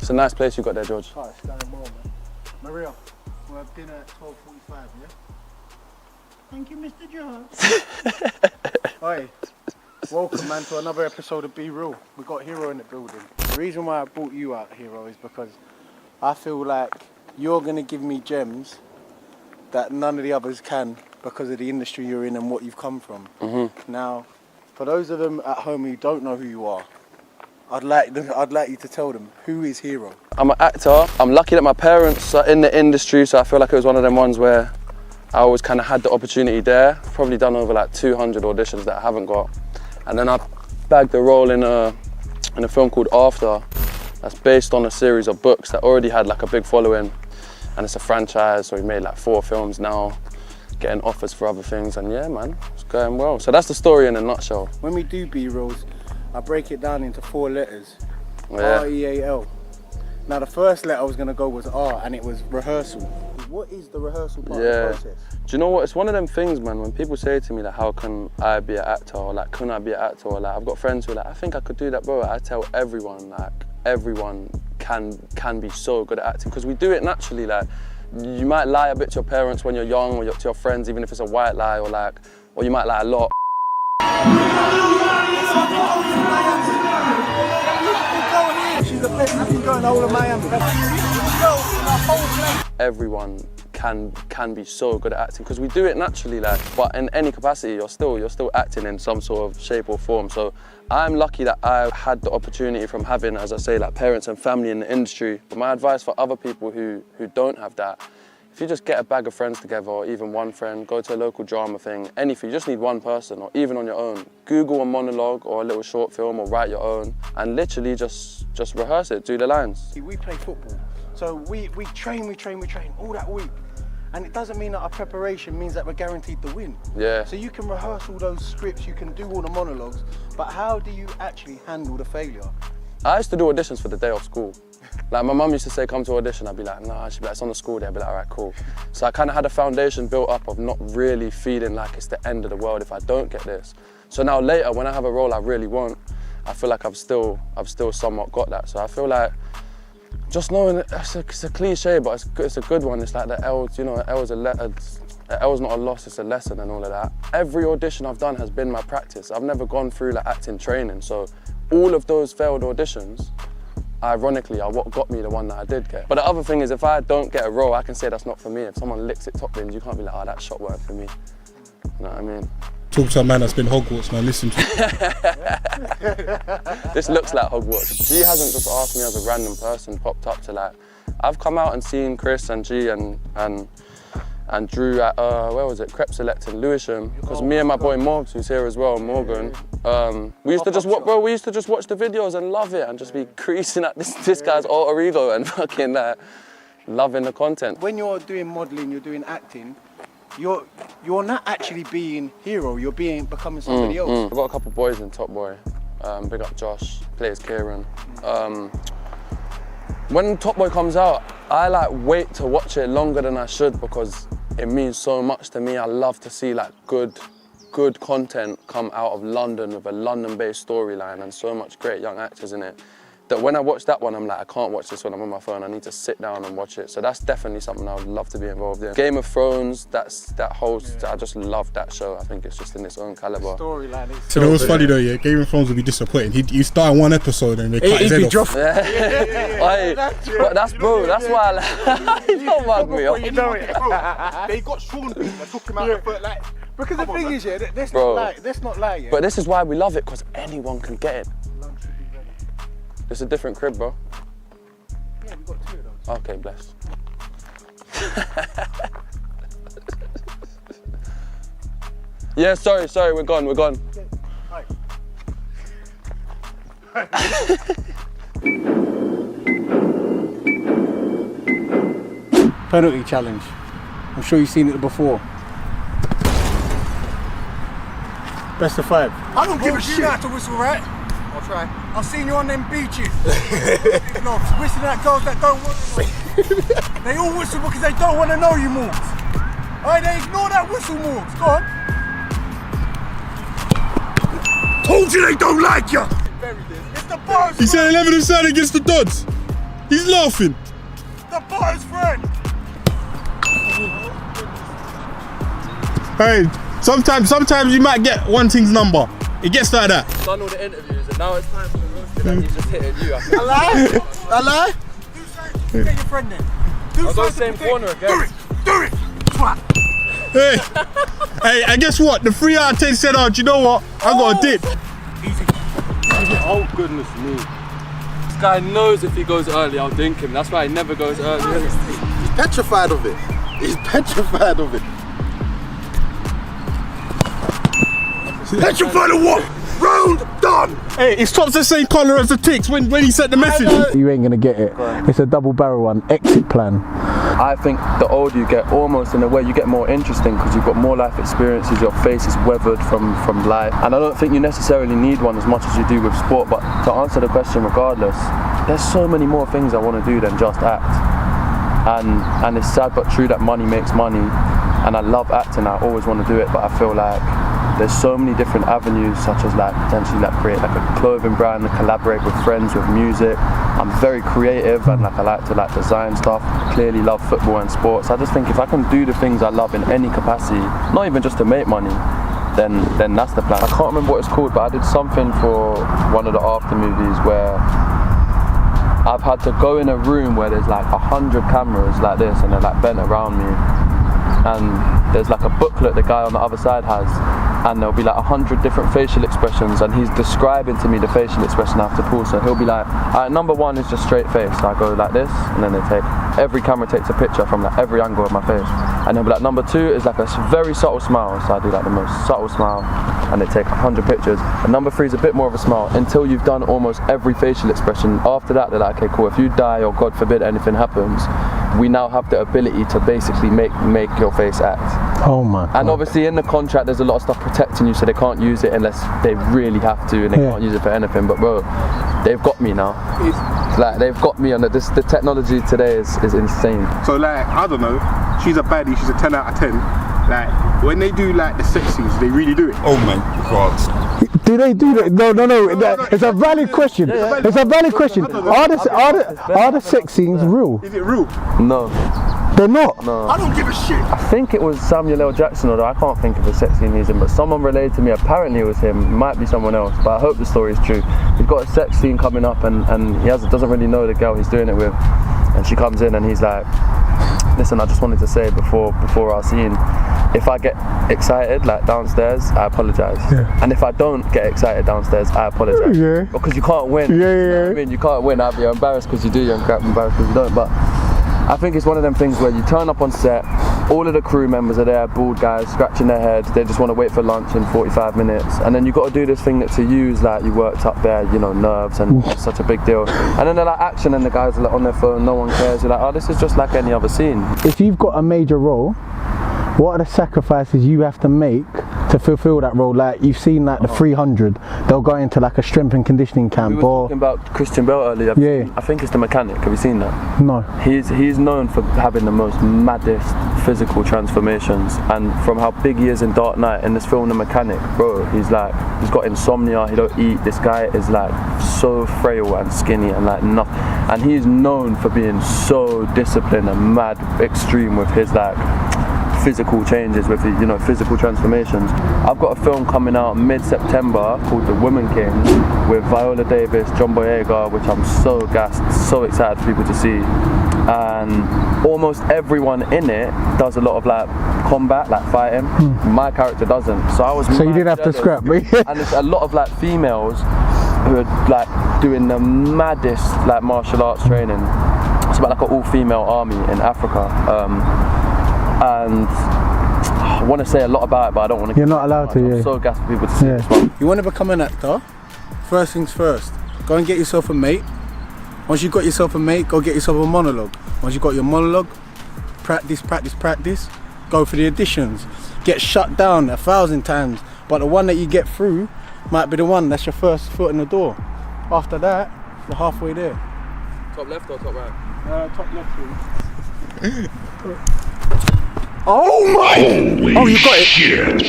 It's a nice place you got there, George. Oh, it's going well, man. Maria, we'll have dinner at 12:45, yeah? Thank you, Mr. George. Hi. Welcome, man, to another episode of Be Real. We got Hero in the building. The reason why I brought you out, Hero, is because I feel like you're going to give me gems that none of the others can because of the industry you're in and what you've come from. Now, for those of them at home who don't know who you are, I'd like you to tell them, who is Hero? I'm an actor. I'm lucky that my parents are in the industry, so I feel like it was one of them ones where I always kind of had the opportunity there. Probably done over like 200 auditions that I haven't got. And then I bagged a role in a film called After, that's based on a series of books that already had like a big following, and it's a franchise, so we made like 4 films now, getting offers for other things, and yeah, man, it's going well. So that's the story in a nutshell. When we do B-rolls, I break it down into 4 letters, Yeah. R-E-A-L. Now the first letter I was going to go was R, and it was rehearsal. What is the rehearsal part of the process? Do you know what? It's one of them things, man, when people say to me, like, how can I be an actor? Or like, can I be an actor? Or like, I've got friends who are like, I think I could do that, bro. I tell everyone, like, everyone can be so good at acting, because we do it naturally. Like, you might lie a bit to your parents when you're young, or to your friends, even if it's a white lie, or you might lie a lot. She's the best looking girl in the whole of Miami. Everyone can be so good at acting, because we do it naturally, like, but in any capacity you're still acting in some sort of shape or form. So I'm lucky that I had the opportunity from having, as I say, like, parents and family in the industry. But my advice for other people who don't have that, if you just get a bag of friends together, or even one friend, go to a local drama thing, anything, you just need one person, or even on your own. Google a monologue or a little short film, or write your own, and literally just rehearse it, do the lines. We play football, so we train all that week. And it doesn't mean that our preparation means that we're guaranteed to win. Yeah. So you can rehearse all those scripts, you can do all the monologues, but how do you actually handle the failure? I used to do auditions for the day of school. Like, my mum used to say, come to audition. I'd be like, nah. She'd be like, it's on the school day. I'd be like, all right, cool. So I kind of had a foundation built up of not really feeling like it's the end of the world if I don't get this. So now later, when I have a role I really want, I feel like I've still somewhat got that. So I feel like just knowing it's a cliche, but it's a good one. It's like the L's, you know, L's not a loss, it's a lesson and all of that. Every audition I've done has been my practice. I've never gone through like acting training. So all of those failed auditions, ironically, are what got me the one that I did get. But the other thing is, if I don't get a role, I can say that's not for me. If someone licks it top bins, you can't be like, oh, that shot weren't for me. You know what I mean? Talk to a man that's been Hogwarts, man, listen to This looks like Hogwarts. G hasn't just asked me as a random person popped up to, like, I've come out and seen Chris and G and Drew at, where was it, Crep Select in Lewisham, because me and my boy Morgs, who's here as well, Morgan, we used to just watch the videos and love it, and just be creasing at this guy's alter ego and fucking loving the content. When you're doing modelling, you're doing acting, you're not actually being Hero, you're becoming somebody else. I've got a couple boys in Top Boy. Big up Josh, plays Kieran. When Top Boy comes out, I like wait to watch it longer than I should, because it means so much to me. I love to see like good content come out of London with a London-based storyline and so much great young actors in it, that when I watch that one, I'm like, I can't watch this when I'm on my phone. I need to sit down and watch it. So that's definitely something I would love to be involved in. Game of Thrones, I just love that show. I think it's just in its own caliber. Storyline is so. You know what's funny though, yeah? Game of Thrones would be disappointing. He'd start one episode and they cut his head off. But that's why I like, you don't mug me up. You know it. They got Sean Bean, they took him out the like. Because the thing is, yeah, let's not lie, yeah. But this is why we love it, because anyone can get it. It's a different crib, bro. Yeah, we've got 2 of those. Okay, bless. Yeah, sorry, we're gone. Okay. Hi. Penalty challenge. I'm sure you've seen it before. Best of 5. I don't give a shit. You know how to whistle, right? I'll try. I've seen you on them beaches. No, whistling at girls that don't want to know. They all whistle because they don't want to know you, Morgs. Alright, they ignore that whistle, Morgs. Go on. Told you they don't like you. It's the bars. He said 11 aside against the Dodds. He's laughing. The butter's friend. Hey, sometimes you might get one thing's number. It gets like that. Done all the interviews and now it's time for the roasting and he's just hitting you. I lie. Get your friend then. I'll go same corner again. Do it. Twat. Hey, hey, and guess what? The 3 out of 10 said, oh, do you know what? I got a dip. Easy. Oh goodness me. This guy knows if he goes early, I'll dink him. That's why he never goes early. He's petrified of it. He's petrified of it. Petrified of what? Round done. Hey, his top's the same colour as the ticks when he sent the message. You ain't gonna get it. It's a double barrel one. Exit plan. I think the older you get, almost in a way, you get more interesting because you've got more life experiences, your face is weathered from life. And I don't think you necessarily need one as much as you do with sport, but to answer the question regardless, there's so many more things I want to do than just act. And it's sad but true that money makes money, and I love acting, I always want to do it, but I feel like there's so many different avenues, such as like potentially like create like a clothing brand and collaborate with friends with music. I'm very creative and like I like to like design stuff. Clearly love football and sports. I just think if I can do the things I love in any capacity, not even just to make money, then that's the plan. I can't remember what it's called, but I did something for one of the after movies where I've had to go in a room where there's like 100 cameras like this and they're like bent around me. And there's like a booklet the guy on the other side has, and there'll be like 100 different facial expressions, and he's describing to me the facial expression I have to pull. So he'll be like, alright, number one is just straight face. So I go like this, and then every camera takes a picture from like every angle of my face. And he'll be like, number two is like a very subtle smile. So I do like the most subtle smile, and they take 100 pictures. And number three is a bit more of a smile until you've done almost every facial expression. After that, they're like, okay, cool, if you die or God forbid anything happens, we now have the ability to basically make your face act. Oh my God. And obviously in the contract there's a lot of stuff protecting you, so they can't use it unless they really have to, and they can't use it for anything. But bro, they've got me now. Like they've got me on it. The technology today is insane. So like, I don't know, she's a baddie, she's a 10 out of 10. Like, when they do like the sex scenes, they really do it. Oh my God. Do they do that? No. It's a valid question. It's a valid question. Are the sex scenes real? Is it real? No. They're not. No. I don't give a shit. I think it was Samuel L. Jackson, although I can't think of the sex scene he's in, but someone related to me, apparently it was him, it might be someone else, but I hope the story is true. He's got a sex scene coming up and he doesn't really know the girl he's doing it with, and she comes in and he's like, listen, I just wanted to say before our scene, if I get excited like downstairs, I apologise. Yeah. And if I don't get excited downstairs, I apologise. Yeah. Because you can't win. Yeah. You know what I mean, you can't win. Either you're embarrassed because you do, you're embarrassed because you don't. But I think it's one of them things where you turn up on set, all of the crew members are there, bald guys, scratching their heads, they just want to wait for lunch in 45 minutes. And then you've got to do this thing that to you is like you worked up there, you know, nerves, and it's such a big deal. And then they're like action and the guys are like on their phone, no one cares. You're like, oh, this is just like any other scene. If you've got a major role, what are the sacrifices you have to make to fulfill that role? Like you've seen like the 300, they'll go into like a strength and conditioning camp. We were talking about Christian Bale earlier. I think it's the mechanic. Have you seen that? No. He's known for having the most maddest physical transformations, and from how big he is in Dark Knight, in this film The Mechanic, bro, he's got insomnia, he don't eat. This guy is like so frail and skinny and like nothing, and he's known for being so disciplined and mad extreme with his like physical changes, with his, you know, physical transformations. I've got a film coming out mid-September called The Woman King with Viola Davis, John Boyega, which I'm so gassed, so excited for people to see. And almost everyone in it does a lot of like combat, like fighting. My character doesn't, so you didn't have to scrap me. And it's a lot of like females who are like doing the maddest like martial arts training. It's about like an all-female army in Africa. And I want to say a lot about it, but I don't want to. You're not allowed to. I'm so gassed for people to see this one. You want to become an actor? First things first. Go and get yourself a mate. Once you've got yourself a mate, go get yourself a monologue. Once you've got your monologue, practice. Go for the auditions. Get shut down 1,000 times, but the one that you get through might be the one that's your first foot in the door. After that, you're halfway there. Top left or top right? Top left, please. Oh my! Holy oh, you got it. Shit.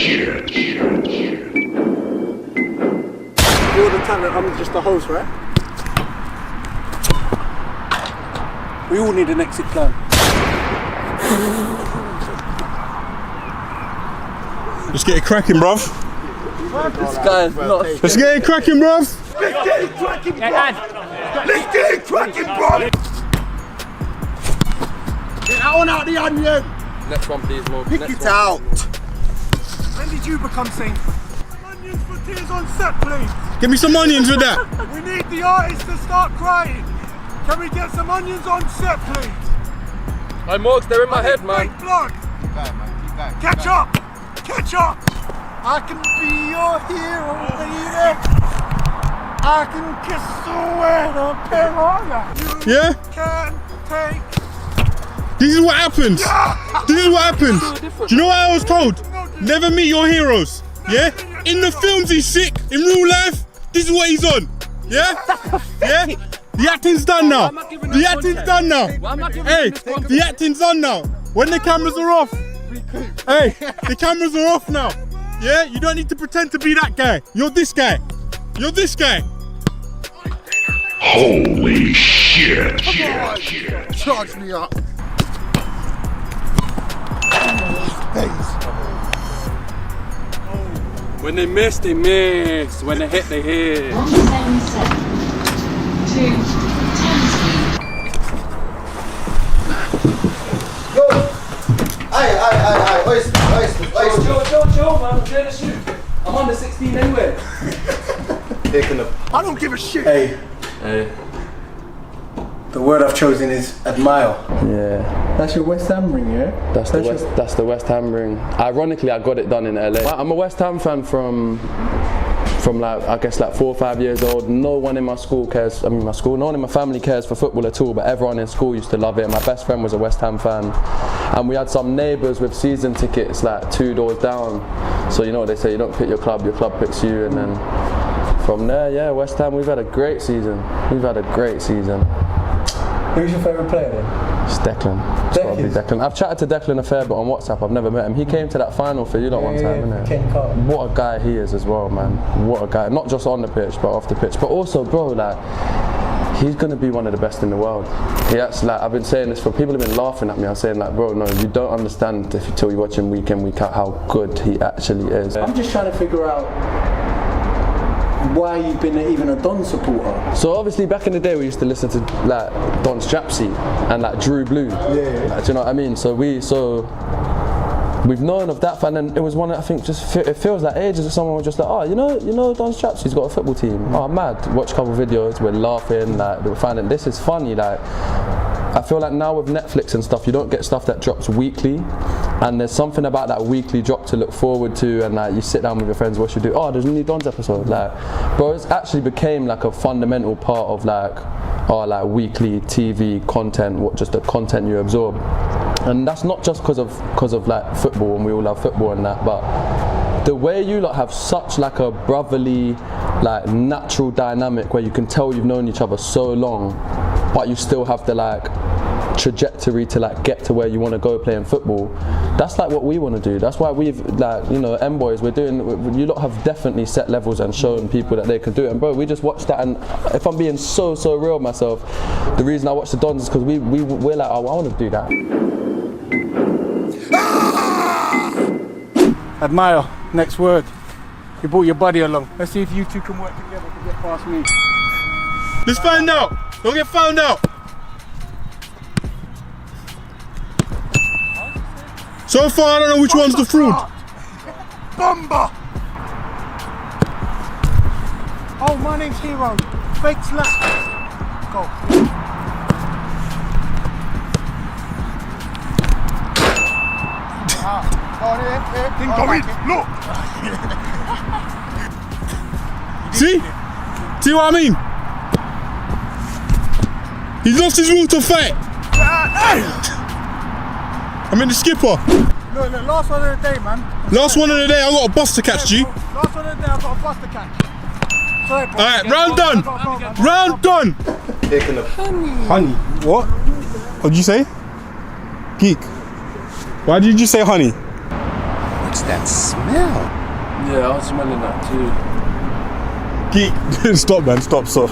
You're the talent, I'm just the host, right? We all need an exit plan. Let's get it cracking, bruv. This guy's not. Let's get it cracking, bruv. Let's get it cracking, bruv. Let's get it cracking, bruv. Get that one out the onion. Next one, please, Mo. Pick it out. When did you become Saint? Some onions for tears on set, please. Give me some onions with that. We need the artist to start crying. Can we get some onions on set, please? My Morgs, they're in my head, man. Fake blood. Keep going, man. Keep going. Catch up. Catch up. I can be your hero, baby. I can kiss away the piranha. Yeah? Can take. This is what happens. This is what happens. Do you know what I was told? Never meet your heroes. Yeah? In the films he's sick. In real life, this is what he's on. Yeah? Yeah? The acting's done now. The acting's done now. Hey, the acting's done now. When the cameras are off. Hey, the cameras are off now. Yeah? You don't need to pretend to be that guy. You're this guy. You're this guy. Holy shit. Charge me up. When they miss, they miss. When they hit, they hit. 177 to 10 speed. Chill, man. I'm doing a shoot. I'm under 16 anyway. I don't give a shit. Hey. The word I've chosen is admire. Yeah. That's your West Ham ring, yeah? That's the West Ham ring. Ironically, I got it done in LA. I'm a West Ham fan from like, I guess like 4 or 5 years old. No one in my school cares, no one in my family cares for football at all, but everyone in school used to love it. My best friend was a West Ham fan. And we had some neighbours with season tickets like 2 doors down. So you know what they say, you don't pick your club picks you. And then from there, yeah, West Ham, we've had a great season. Who's your favourite player then? It's Declan. It's gotta be Declan. I've chatted to Declan a fair bit on WhatsApp. I've never met him. He came to that final for you lot one time, innit? What a guy he is as well, man. What a guy. Not just on the pitch, but off the pitch. But also, bro, like, he's gonna be one of the best in the world. He actually, like, I've been saying this for people have been laughing at me. I'm saying, like, bro, no, you don't understand until you watch him week in, week out how good he actually is. I'm just trying to figure out why you've been even a Don supporter. So obviously back in the day we used to listen to like Don Strapsy and like Drew Blue. Like, do you know what I mean? So we've known of that fan, and it was one that I think it feels like ages that someone was just like, oh, you know Don Strapsy's got a football team. Oh, mad. Watch a couple of videos, we're laughing, like we're finding this is funny. Like I feel like now with Netflix and stuff, you don't get stuff that drops weekly, and there's something about that weekly drop to look forward to, and like you sit down with your friends, what you do? Oh, there's a new Don's episode. Like, bro, it's actually became like a fundamental part of like our like weekly TV content, just the content you absorb, and that's not just because of like football, and we all love football and that, but the way you lot have such like a brotherly, like natural dynamic where you can tell you've known each other so long, but you still have the like trajectory to like get to where you want to go playing football. That's like what we want to do. That's why we've like, you know, M-Boys, you lot have definitely set levels and shown people that they could do it. And bro, we just watched that, and if I'm being so real myself, the reason I watched the Dons is because we're like, oh, I want to do that. Admire. Next word. You brought your buddy along. Let's see if you two can work together to get past me. Let's find out. Don't get found out. So far, I don't know which one's the fraud. Bomber! Oh, my name's Hero. Fake slap. Go. Didn't go in. Look. See what I mean? He's lost his will to fight. I'm in the skipper. Look, last one of the day, man. Last one of the day, I got a bus to catch, G. Last one of the day, I got a bus to catch. Sorry, bro. Alright, round done. Round done. Honey. What? What did you say? Geek. Why did you say honey? What's that smell? Yeah, I was smelling that too. Geek. Stop, man. Stop. Smell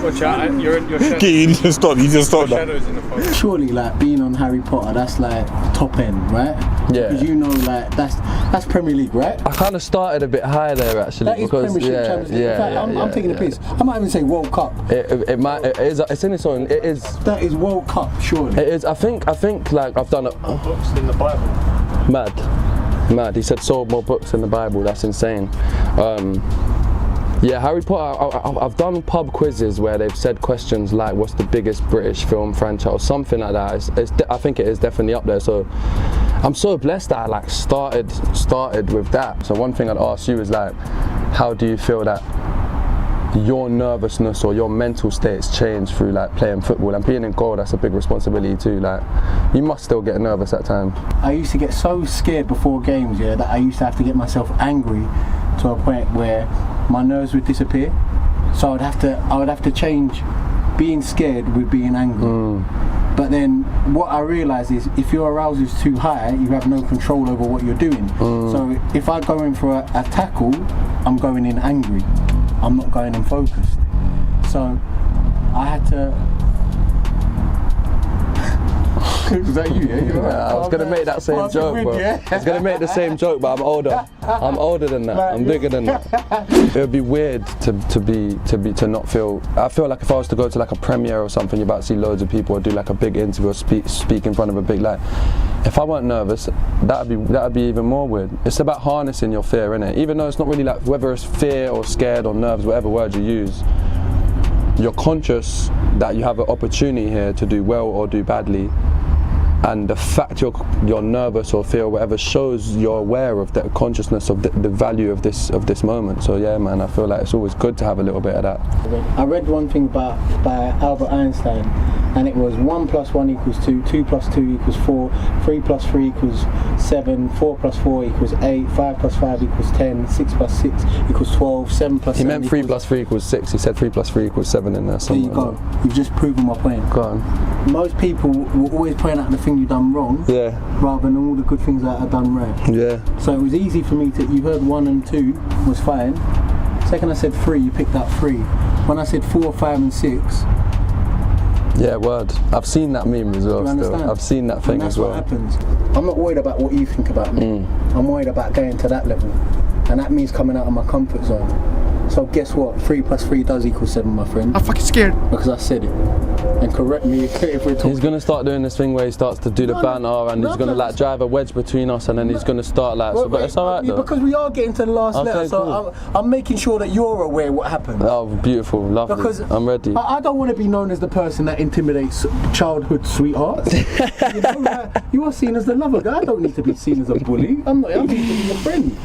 Watch out, your shadow. You need to stop. You need to stop that. Shadows in the phone. Surely, like being on Harry Potter, that's like top end, right? Yeah. Because you know, like that's Premier League, right? I kind of started a bit higher there actually. That is because Premiership, Champions League. In fact, I'm taking the piss. I might even say World Cup. It might. It is. It's in its own. It is. That is World Cup, surely. It is. I think like I've done it. Books in the Bible. Mad. He said sold more books in the Bible. That's insane. Yeah, Harry Potter. I've done pub quizzes where they've said questions like, "What's the biggest British film franchise?" or something like that. I think it is definitely up there. So I'm so blessed that I like started with that. So one thing I'd ask you is like, how do you feel that your nervousness or your mental states change through like playing football and being in goal? That's a big responsibility too. Like, you must still get nervous at times. I used to get so scared before games, yeah, that I used to have to get myself angry to a point where my nerves would disappear. So I would have to change being scared with being angry. But then what I realised is if your arousal is too high, you have no control over what you're doing. So if I go in for a tackle, I'm going in angry. I'm not going in focused. So I had to. Was that you? Yeah, right. I was gonna make that same joke, bro. I was gonna make the same joke, but I'm older. I'm older than that. I'm bigger than that. It would be weird to not feel. I feel like if I was to go to like a premiere or something, you're about to see loads of people or do like a big interview or speak in front of a big light. If I weren't nervous, that'd be even more weird. It's about harnessing your fear, innit? Even though it's not really like whether it's fear or scared or nerves, whatever word you use. You're conscious that you have an opportunity here to do well or do badly. And the fact you're nervous or fear or whatever shows you're aware of the consciousness of the value of this moment. So yeah, man, I feel like it's always good to have a little bit of that. I read one thing by Albert Einstein, and it was 1 + 1 = 2, 2 + 2 = 4, 3 + 3 = 7, 4 + 4 = 8, 5 + 5 = 10, 6 + 6 = 12, 7 + 7 He meant 3 + 3 = 6. He said 3 + 3 = 7 in there somewhere. There you go. You've just proven my point. Go on. Most people will always point out the thing you've done wrong, Yeah. rather than all the good things that I've done right. Yeah. So it was easy for me to. You heard 1 and 2 was fine. Second I said 3, you picked up 3. When I said 4, 5 and 6. Yeah, word. I've seen that meme as well. Do you understand? Still. I've seen that thing And that's as well. what happens. I'm not worried about what you think about me. I'm worried about going to that level, and that means coming out of my comfort zone. So guess what? 3 + 3 does = 7, my friend. I'm fucking scared. Because I said it. And correct me if we're talking. He's gonna start doing this thing where he starts to do the banter and he's gonna like drive a wedge between us and then he's gonna start like. So, but it's alright though. Because we are getting to the last Okay, letter, so cool. I'm making sure that you're aware what happened. Oh, beautiful, lovely. Because I'm ready. I don't want to be known as the person that intimidates childhood sweethearts. You know, like, you are seen as the lover guy. I don't need to be seen as a bully. I need to be a friend.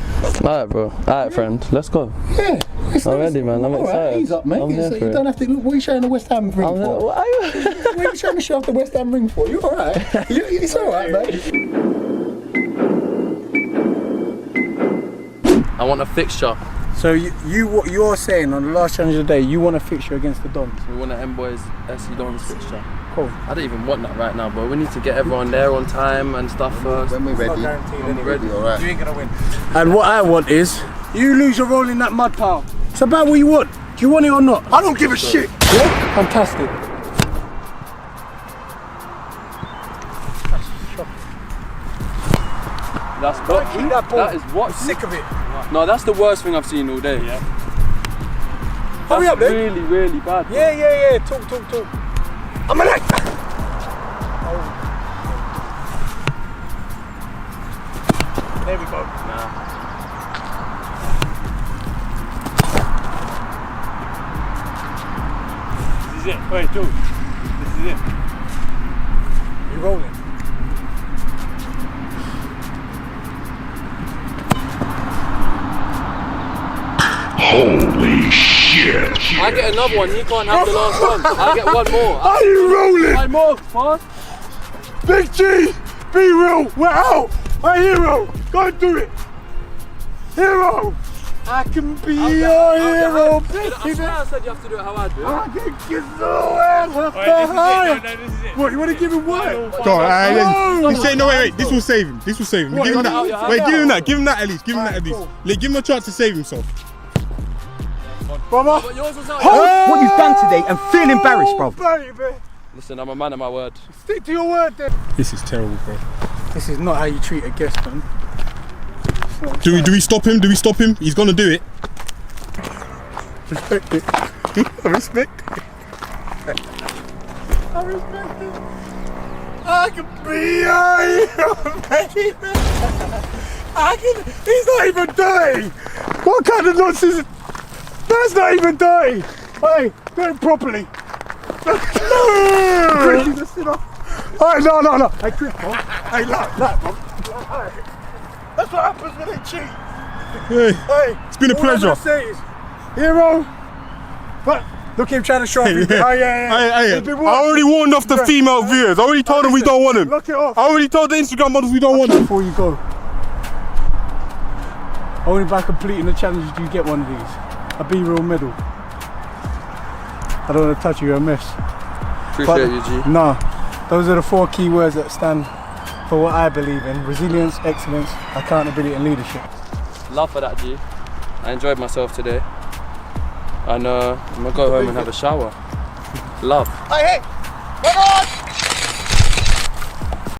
Alright, bro. Alright, friend. Let's go. Yeah. I'm ready, man. I'm excited. Ease up, mate. I'm here So for you it. don't have to. Look, what are you showing the West Ham ring for? What are you? What are you trying to show off the West Ham ring for? You alright? It's alright, mate. I want a fixture. So what you're saying on the last challenge of the day, you want a fixture against the Dons? We want an M-Boys SC Dons fixture. Cool. I don't even want that right now, but we need to get everyone there on time and stuff first. When we're ready, I'm ready. alright. You ain't gonna win. And what I want is you lose your role in that mud pile. It's about what you want. Do you want it or not? I don't give a shit. Yeah? Fantastic. That's what. Keep that ball. That is what. Sick of it. No, that's the worst thing I've seen all day. Yeah. Hurry up, then. Really, really bad. Yeah. Talk. I'm a like. There we go. This is it. Wait, dude. This is it. You're rolling. Holy shit. I get another one. You can't have the last one. I get one more. Are you rolling? One more. Fast. Big G, be real. We're out. A hero. Go and do it. Hero. I can be your hero. I swear I said you have to do it how I do it. I can get nowhere. What, you want to give him what? Go on, he's saying no, wait, This will save him. Give him out your that. hand Wait, now? give him that at least. Give him that at least. Give him a chance to save himself. Brother. But yours was out. Hold What you've done today and feel embarrassed, bro. Baby. Listen, I'm a man of my word. Stick to your word then. This is terrible, bro. This is not how you treat a guest, man. Do we stop him? Do we stop him? He's gonna do it. Respect it. I respect it. I respect it. I can be your baby. He's not even dirty. What kind of nonsense? That's not even dirty. Hey, do it properly. Alright, no. Hey, Chris, bro. Hey, look, bro. That's what happens when they cheat. Hey, it's been a pleasure. All I'm gonna say is, hero. But look at him trying to show off. Hey, I already warned off the female viewers. I already told them we don't want them. Lock it off. I already told the Instagram models we don't want them. Before you go, only by completing the challenge do you get one of these. A Be Real medal. I don't want to touch you, you're a mess. Appreciate you, G. No, those are the 4 key words that stand for what I believe in: resilience, excellence, accountability, and leadership. Love for that, G. I enjoyed myself today. And I'm gonna go home and have a shower. Love. Hey, come on!